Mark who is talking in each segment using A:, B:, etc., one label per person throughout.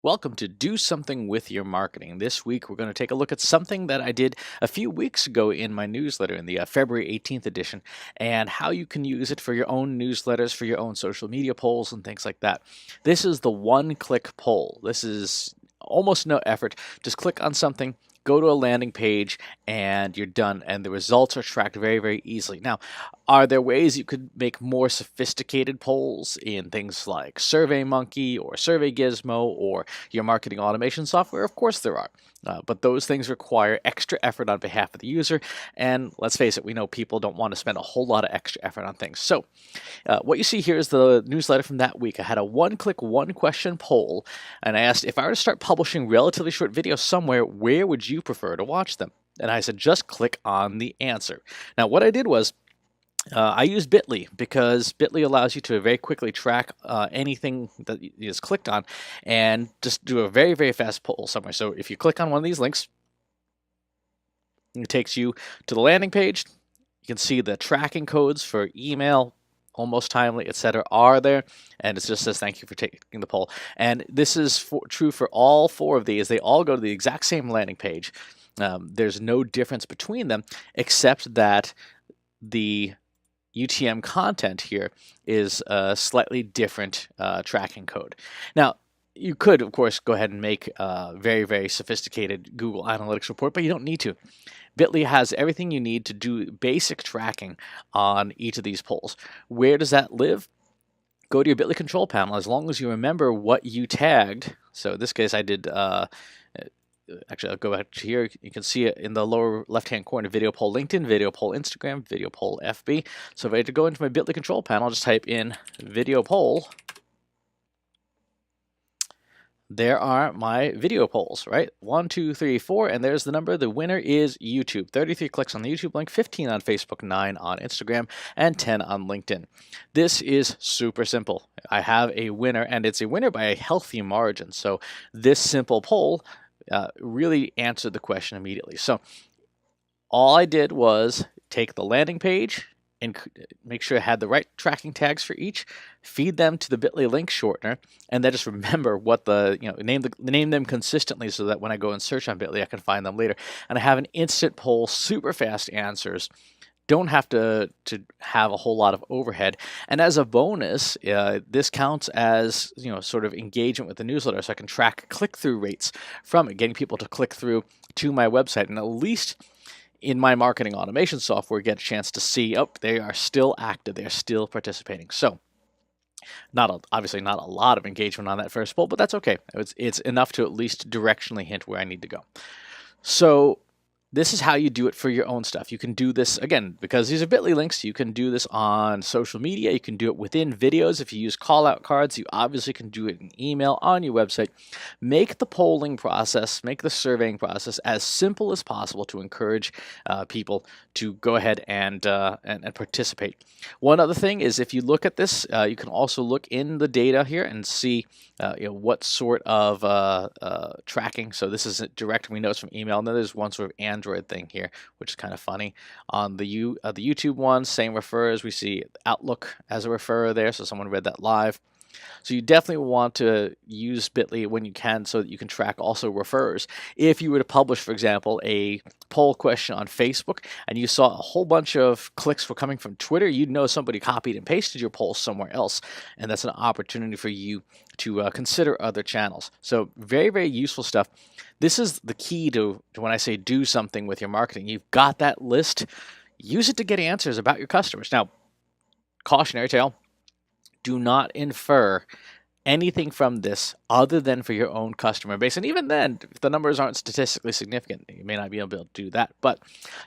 A: Welcome to Do Something with Your Marketing. This week, we're going to take a look at something that I did a few weeks ago in my newsletter in the February 18th edition, and how you can use it for your own newsletters, for your own social media polls, and things like that. This is the one-click poll. This is almost no effort. Just click on something, go to a landing page, and you're done. And the results are tracked very, very easily. Now, are there ways you could make more sophisticated polls in things like SurveyMonkey or Survey Gizmo or your marketing automation software? Of course there are. But those things require extra effort on behalf of the user. And let's face it, we know people don't want to spend a whole lot of extra effort on things. So what you see here is the newsletter from that week. I had a one-click, one-question poll, and I asked, if I were to start publishing relatively short videos somewhere, where would you prefer to watch them? And I said, just click on the answer. Now, what I did was, I use Bitly because Bitly allows you to very quickly track anything that is clicked on and just do a very, very fast poll somewhere. So if you click on one of these links, it takes you to the landing page. You can see the tracking codes for email, almost timely, etc. are there, and it just says thank you for taking the poll. And this is true for all four of these. They all go to the exact same landing page. There's no difference between them except that the UTM content here is a slightly different tracking code. Now, you could, of course, go ahead and make a very, very sophisticated Google Analytics report, but you don't need to. Bitly has everything you need to do basic tracking on each of these polls. Where does that live? Go to your Bitly control panel, as long as you remember what you tagged. So in this case, I did actually, I'll go back to here. You can see it in the lower left-hand corner, video poll LinkedIn, video poll Instagram, video poll FB. So if I had to go into my Bitly control panel, I'll just type in video poll. There are my video polls, right? 1, 2, 3, 4, and there's the number. The winner is YouTube. 33 clicks on the YouTube link, 15 on Facebook, 9 on Instagram, and 10 on LinkedIn. This is super simple. I have a winner, and it's a winner by a healthy margin. So this simple poll really answered the question immediately. So all I did was take the landing page and make sure it had the right tracking tags for each, feed them to the Bitly link shortener, and then just remember what name them consistently so that when I go and search on Bitly, I can find them later. And I have an instant poll, super fast answers. Don't have to have a whole lot of overhead. And as a bonus, this counts as sort of engagement with the newsletter, so I can track click-through rates from it, getting people to click through to my website, and at least in my marketing automation software, get a chance to see, oh, they are still active, they're still participating. So obviously not a lot of engagement on that first poll, but that's okay. It's enough to at least directionally hint where I need to go. So this is how you do it for your own stuff. You can do this, again, because these are Bitly links, you can do this on social media, you can do it within videos. If you use call-out cards, you obviously can do it in email, on your website. Make the polling process, make the surveying process as simple as possible to encourage people to go ahead and participate. One other thing is, if you look at this, you can also look in the data here and see what sort of tracking. So this is direct, we know it's from email, and then there's one sort of Android thing here, which is kind of funny. On the YouTube one, same referrers. We see Outlook as a referrer there, so someone read that live. So you definitely want to use Bitly when you can so that you can track also referrers. If you were to publish, for example, a poll question on Facebook and you saw a whole bunch of clicks were coming from Twitter, you'd know somebody copied and pasted your poll somewhere else, and that's an opportunity for you to consider other channels. So very, very useful stuff. This is the key to when I say do something with your marketing. You've got that list. Use it to get answers about your customers. Now, cautionary tale, do not infer anything from this other than for your own customer base. And even then, if the numbers aren't statistically significant, you may not be able to do that. But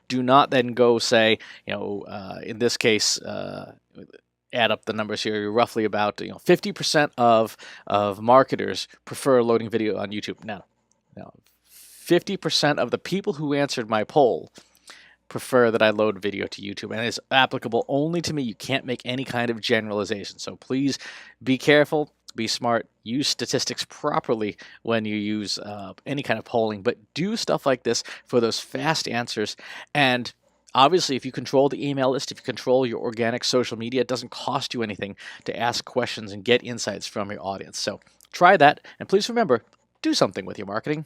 A: do not then go say, in this case, add up the numbers here. You're roughly about 50% of marketers prefer loading video on YouTube. Now, 50% of the people who answered my poll prefer that I load video to YouTube, and it's applicable only to me. You can't make any kind of generalization. So please be careful, be smart, use statistics properly when you use any kind of polling, but do stuff like this for those fast answers. And obviously, if you control the email list, if you control your organic social media, it doesn't cost you anything to ask questions and get insights from your audience. So try that, and please remember, do something with your marketing